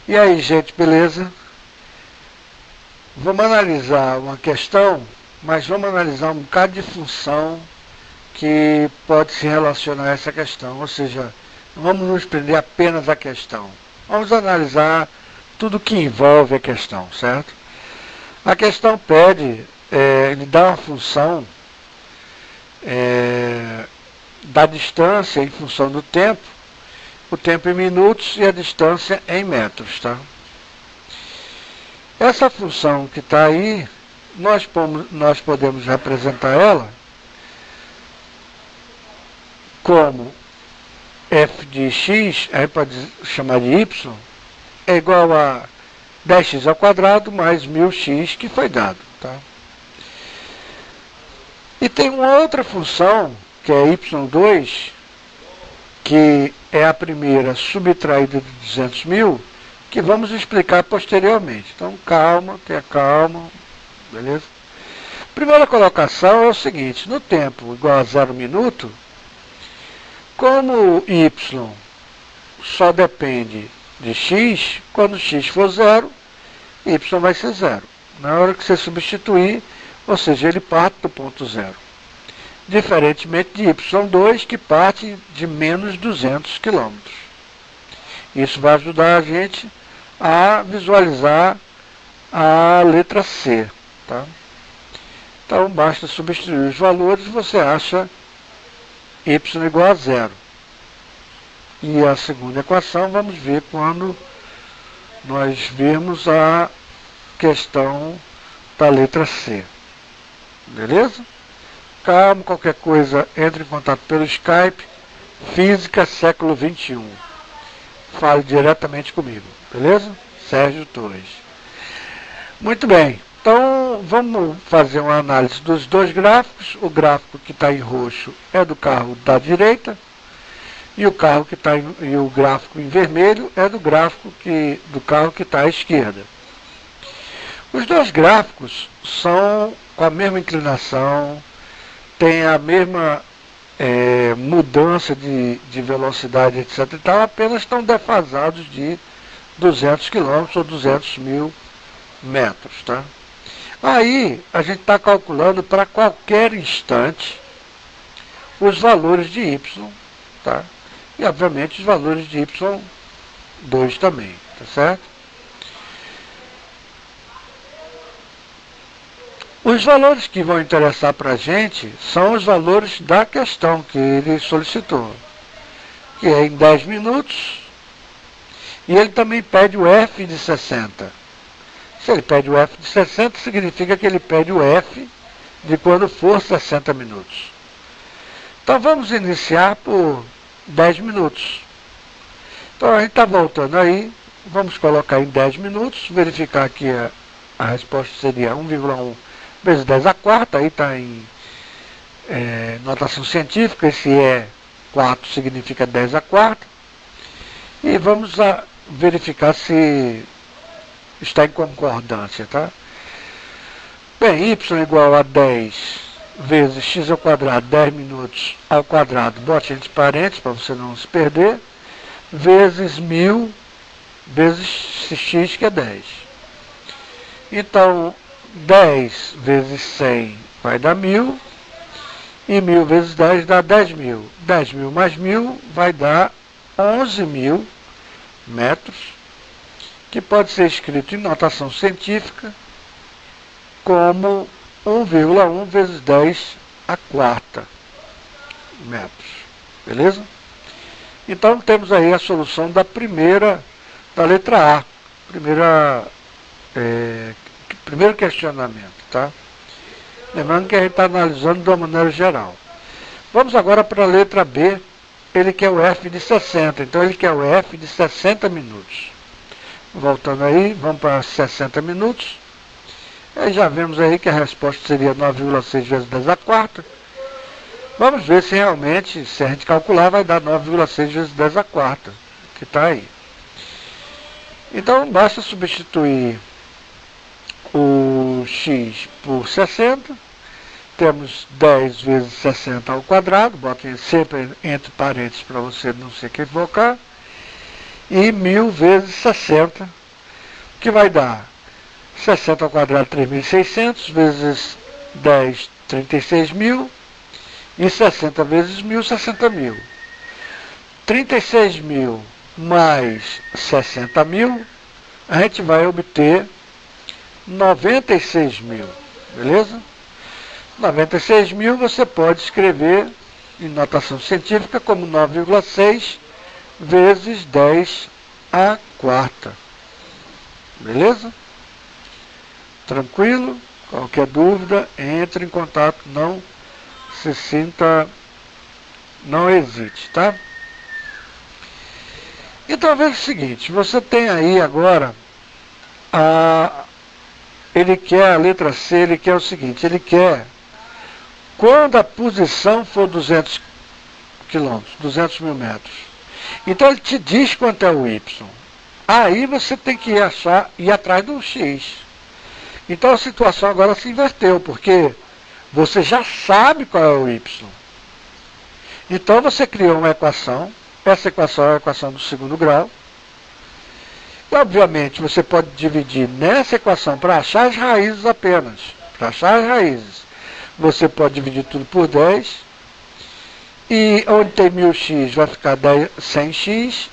E aí, gente, beleza? Vamos analisar uma questão, mas vamos analisar um bocado de função que pode se relacionar a essa questão. Ou seja, não vamos nos prender apenas à questão. Vamos analisar tudo que envolve a questão, certo? A questão pede, ele dá uma função da distância em função do tempo, o tempo em minutos e a distância em metros, tá? Essa função que está aí, nós podemos representar ela como f de x, aí pode chamar de y, é igual a 10x ao quadrado mais 1000x que foi dado, tá? E tem uma outra função, que é y2, que é a primeira subtraída de 200.000, que vamos explicar posteriormente. Então, calma, tenha calma, beleza? Primeira colocação é o seguinte: no tempo igual a 0 minuto, como y só depende de x, quando x for 0, y vai ser 0. Na hora que você substituir, ou seja, ele parte do ponto 0. Diferentemente de y2, que parte de menos 200 km. Isso vai ajudar a gente a visualizar a letra C, tá? Então, basta substituir os valores e você acha y igual a 0. E a segunda equação vamos ver quando nós virmos a questão da letra C. Beleza? Calma, qualquer coisa, entre em contato pelo Skype, Física Século XXI. Fale diretamente comigo, beleza? Sérgio Torres. Muito bem, então vamos fazer uma análise dos dois gráficos. O gráfico que está em roxo é do carro da direita, e o gráfico em vermelho é do carro que está à esquerda. Os dois gráficos são com a mesma inclinação, têm a mesma mudança de velocidade, etc. e tal, apenas estão defasados de 200 km ou 200.000 metros. Tá? Aí a gente está calculando para qualquer instante os valores de y, tá? E obviamente os valores de y2 também, tá certo? Os valores que vão interessar para a gente são os valores da questão que ele solicitou, que é em 10 minutos, e ele também pede o f de 60. Se ele pede o f de 60, significa que ele pede o f de quando for 60 minutos. Então vamos iniciar por 10 minutos. Então a gente está voltando aí, vamos colocar em 10 minutos, verificar que a resposta seria 1,1 vezes 10 a quarta, aí está em notação científica, esse 4 significa 10 a quarta, e vamos verificar se está em concordância, tá? Bem, y igual a 10 vezes x ao quadrado, 10 minutos ao quadrado, bote entre parênteses para você não se perder, vezes 1000 vezes x, que é 10. Então, 10 vezes 100 vai dar 1000, e 1000 vezes 10 dá 10.000. 10.000 mais 1000 vai dar 11.000 metros, que pode ser escrito em notação científica como 1,1 vezes 10 a quarta metros. Beleza? Então temos aí a solução da letra A, primeiro questionamento, tá? Lembrando que a gente está analisando de uma maneira geral. Vamos agora para a letra B. Ele quer o f de 60, então ele quer o f de 60 minutos. Voltando aí, vamos para 60 minutos. Aí já vemos aí que a resposta seria 9,6 vezes 10 a quarta. Vamos ver se realmente, se a gente calcular, vai dar 9,6 vezes 10 a quarta, que está aí. Então basta substituir o x por 60, temos 10 vezes 60 ao quadrado, botem sempre entre parênteses para você não se equivocar, e 1000 vezes 60 que vai dar 60 ao quadrado, 3.600, vezes 10, 36.000, e 60 vezes 1.000, 60.000. 36.000 mais 60.000, a gente vai obter 96.000, beleza? 96.000 você pode escrever em notação científica como 9,6 vezes 10 à quarta, beleza? Tranquilo? Qualquer dúvida, entre em contato, não se sinta, não hesite, tá? Então veja o seguinte, você tem aí agora, ele quer, a letra C, ele quer o seguinte, ele quer, quando a posição for 200 quilômetros, 200 mil metros, então ele te diz quanto é o Y. Aí você tem que ir atrás do X. Então a situação agora se inverteu, porque você já sabe qual é o Y. Então você criou uma equação, essa equação é a equação do segundo grau. E obviamente você pode dividir nessa equação para achar as raízes apenas. Para achar as raízes, você pode dividir tudo por 10. E onde tem 1.000x vai ficar 100x,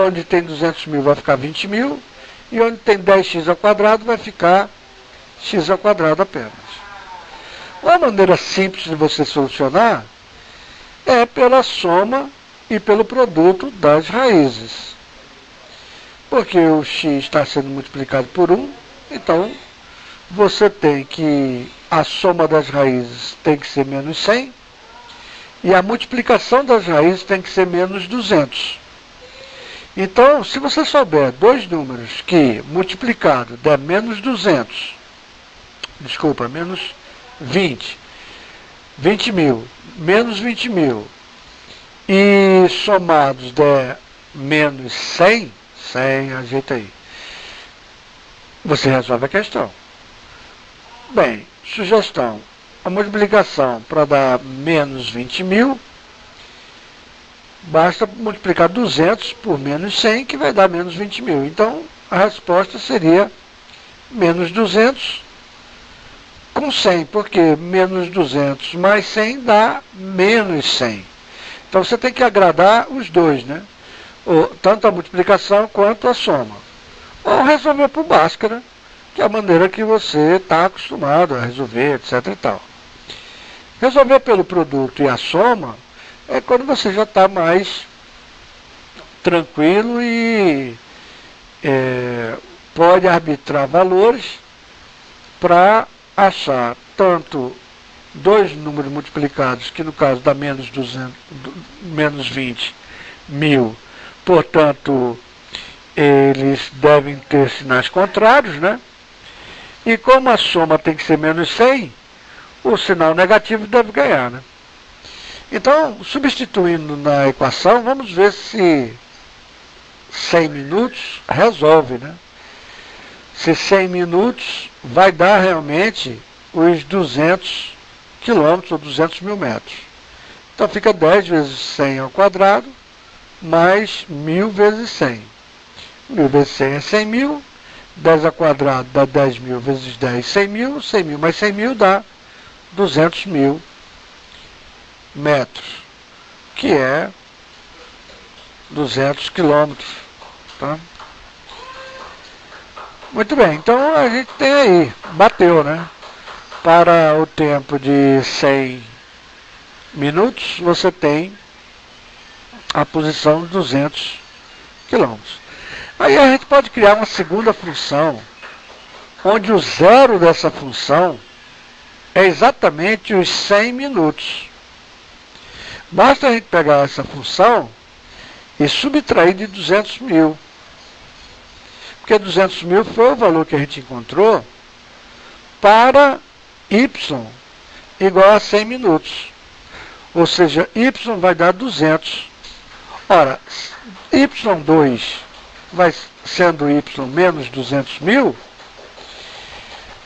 onde tem 200.000 vai ficar 20.000, e onde tem 10x ao quadrado vai ficar x ao quadrado apenas. Uma maneira simples de você solucionar é pela soma e pelo produto das raízes. Porque o x está sendo multiplicado por 1, então você tem que, a soma das raízes tem que ser menos 100, e a multiplicação das raízes tem que ser menos 200. Então, se você souber dois números que multiplicado der menos 200, desculpa, menos 20.000, menos 20.000, e somados der menos 100, ajeita aí, você resolve a questão. Bem, sugestão, a multiplicação para dar menos 20.000, basta multiplicar 200 por menos 100, que vai dar menos 20.000. Então, a resposta seria menos 200 com 100, porque menos 200 mais 100 dá menos 100. Então, você tem que agradar os dois, né? Tanto a multiplicação quanto a soma. Ou resolver por Bhaskara, que é a maneira que você está acostumado a resolver, etc. e tal. Resolver pelo produto e a soma é quando você já está mais tranquilo e pode arbitrar valores para achar tanto dois números multiplicados, que no caso dá menos 20.000, portanto, eles devem ter sinais contrários, né? E como a soma tem que ser menos 100, o sinal negativo deve ganhar, né? Então, substituindo na equação, vamos ver se 100 minutos resolve, né? Se 100 minutos vai dar realmente os 200 quilômetros ou 200.000 metros. Então fica 10 vezes 100 ao quadrado, mais 1.000 vezes 100. 1.000 vezes 100 é 100.000, 10 ao quadrado dá 10.000 vezes 10, 100.000, 100.000 mais 100.000 dá 200.000 metros, que é 200 quilômetros. Tá? Muito bem, então a gente tem aí, bateu, né? Para o tempo de 100 minutos, você tem a posição de 200 quilômetros. Aí a gente pode criar uma segunda função, onde o zero dessa função é exatamente os 100 minutos. Basta a gente pegar essa função e subtrair de 200.000. Porque 200.000 foi o valor que a gente encontrou para y igual a 100 minutos. Ou seja, y vai dar 200. Ora, y2 vai sendo y menos 200.000,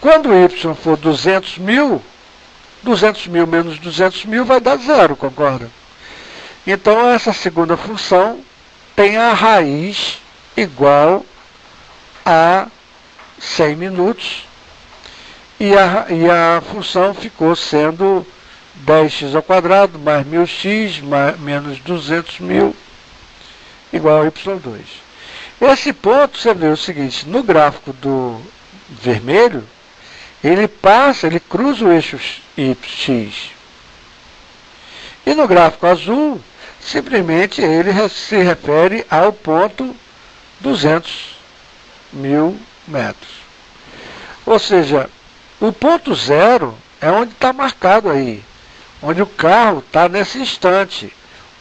quando y for 200.000, 200.000 menos 200.000 vai dar zero, concorda? Então, essa segunda função tem a raiz igual a 100 minutos e a função ficou sendo 10x ao quadrado mais 1000x menos 200.000 igual a y2. Esse ponto, você vê o seguinte, no gráfico do vermelho, ele cruza o eixo x. E no gráfico azul, simplesmente ele se refere ao ponto 200.000 metros. Ou seja, o ponto zero é onde está marcado aí, onde o carro está nesse instante.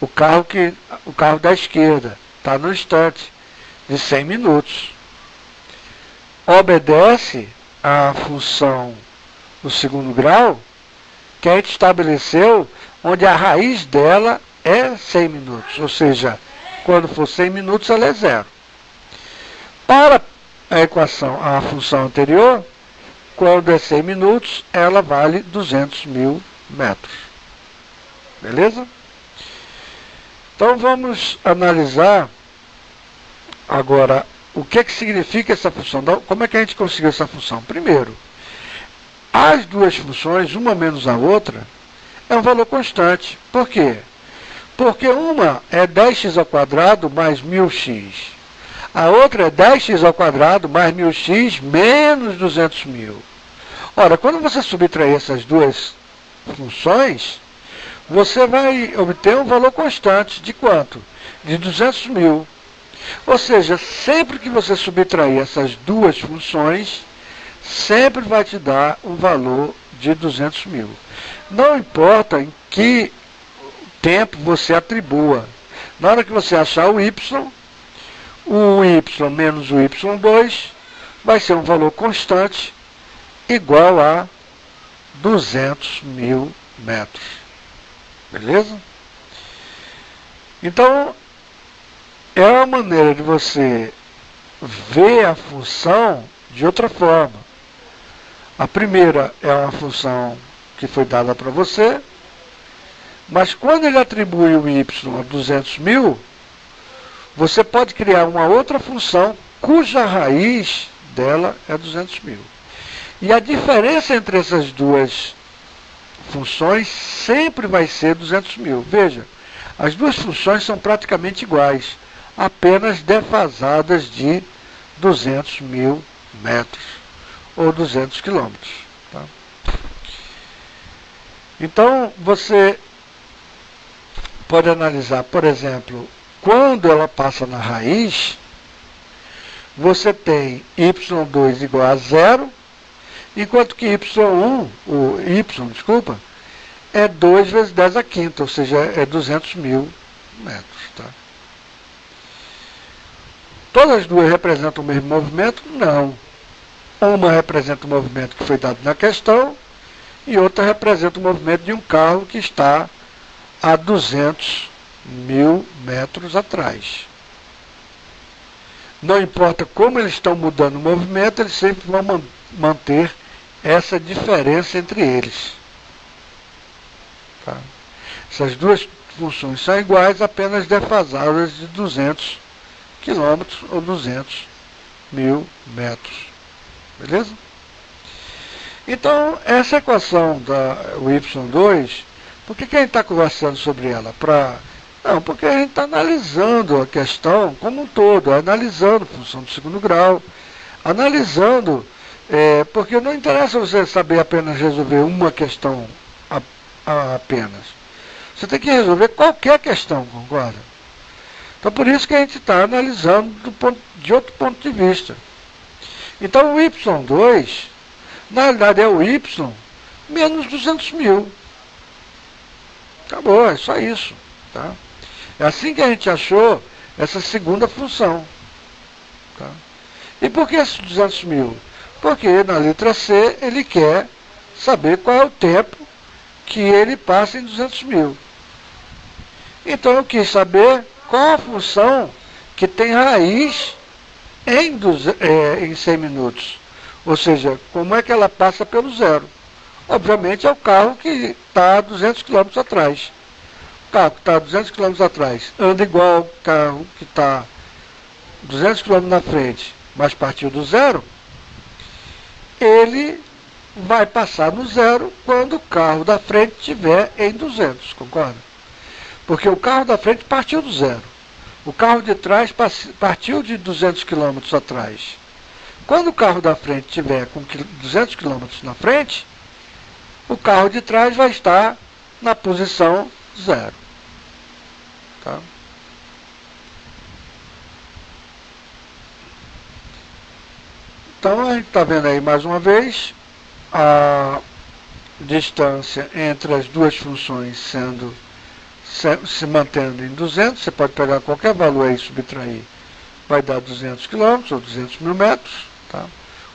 O carro da esquerda está no instante de 100 minutos. Obedece à função do segundo grau, que a gente estabeleceu, onde a raiz dela é 100 minutos. Ou seja, quando for 100 minutos, ela é zero. Para a função anterior, quando é 100 minutos, ela vale 200.000 metros. Beleza? Então vamos analisar agora o que significa essa função. Como é que a gente conseguiu essa função? Primeiro, as duas funções, uma menos a outra, é um valor constante. Por quê? Porque uma é 10x ao quadrado mais 1000x. A outra é 10x ao quadrado mais 1000x menos 200.000. Ora, quando você subtrair essas duas funções, você vai obter um valor constante de quanto? De 200.000. Ou seja, sempre que você subtrair essas duas funções, sempre vai te dar um valor de 200.000. Não importa em que tempo você atribua. Na hora que você achar o y menos o y2 vai ser um valor constante igual a 200.000 metros. Beleza? Então, é uma maneira de você ver a função de outra forma. A primeira é uma função que foi dada para você, mas quando ele atribui o y a 200.000, você pode criar uma outra função cuja raiz dela é 200.000. E a diferença entre essas duas funções sempre vai ser 200.000. Veja, as duas funções são praticamente iguais, apenas defasadas de 200.000 metros, ou 200 quilômetros. Tá? Então, você pode analisar, por exemplo, quando ela passa na raiz, você tem y2 igual a zero, enquanto que é 2 vezes 10 a quinta, ou seja, é 200.000 metros. Tá? Todas as duas representam o mesmo movimento? Não. Uma representa o movimento que foi dado na questão e outra representa o movimento de um carro que está a 200.000 metros atrás. Não importa como eles estão mudando o movimento, eles sempre vão manter essa diferença entre eles. Tá? Essas duas funções são iguais, apenas defasadas de 200 quilômetros ou 200.000 metros. Beleza? Então, essa equação da y2, por que a gente está conversando sobre ela? Não, porque a gente está analisando a questão como um todo, analisando função do segundo grau, analisando, porque não interessa você saber apenas resolver uma questão apenas. Você tem que resolver qualquer questão, concorda? Então, por isso que a gente está analisando de outro ponto de vista. Então, o y2, na realidade, é o y menos 200.000. Acabou, é só isso. Tá? É assim que a gente achou essa segunda função. Tá? E por que esses 200.000? Porque na letra C ele quer saber qual é o tempo que ele passa em 200.000. Então eu quis saber qual a função que tem raiz em 100 minutos. Ou seja, como é que ela passa pelo zero. Obviamente é o carro que está a 200 km atrás. O carro que está a 200 km atrás anda igual ao carro que está 200 km na frente, mas partiu do zero, ele vai passar no zero quando o carro da frente estiver em 200, concorda? Porque o carro da frente partiu do zero. O carro de trás partiu de 200 km atrás. Quando o carro da frente estiver com 200 km na frente, o carro de trás vai estar na posição zero. Tá? Então a gente está vendo aí mais uma vez a distância entre as duas funções se mantendo em 200. Você pode pegar qualquer valor aí e subtrair, vai dar 200 km ou 200 mil metros, tá?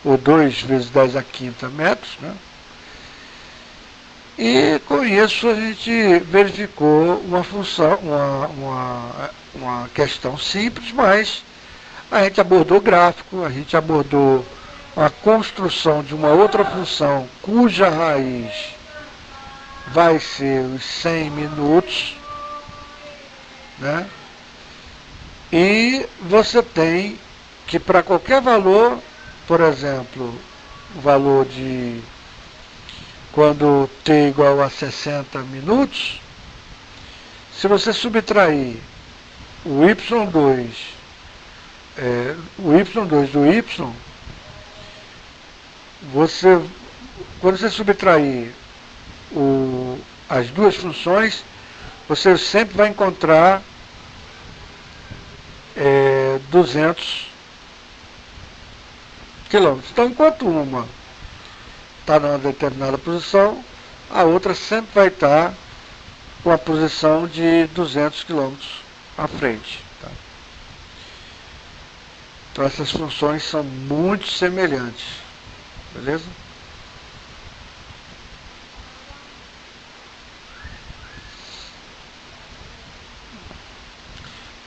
Ou 2 vezes 10 a quinta metros, né? E com isso a gente verificou uma função, uma questão simples, mas a gente abordou gráfico, a gente abordou a construção de uma outra função cuja raiz vai ser os 100 minutos, né? E você tem que para qualquer valor, por exemplo, o valor de quando t igual a 60 minutos, se você subtrair o y2 do y, quando você subtrair as duas funções, você sempre vai encontrar 200 km. Então, enquanto uma está numa determinada posição, a outra sempre vai estar com a posição de 200 km à frente. Tá? Então, essas funções são muito semelhantes. Beleza?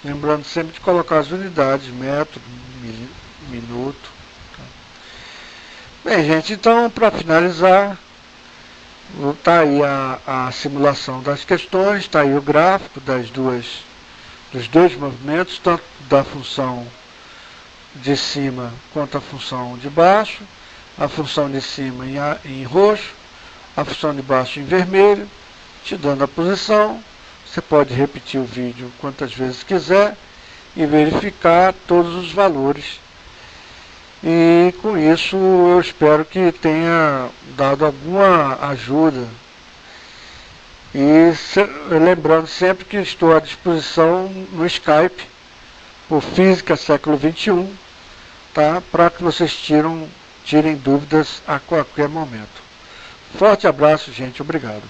Lembrando sempre de colocar as unidades, metro, minuto. Tá? Bem, gente, então, para finalizar, está aí a simulação das questões, está aí o gráfico dos dois movimentos, tanto da função de cima quanto a função de baixo, a função de cima em roxo, a função de baixo em vermelho, te dando a posição. Você pode repetir o vídeo quantas vezes quiser e verificar todos os valores. E com isso eu espero que tenha dado alguma ajuda. E lembrando sempre que estou à disposição no Skype, por Física Século XXI, tá? Para que vocês tirem dúvidas a qualquer momento. Forte abraço, gente. Obrigado.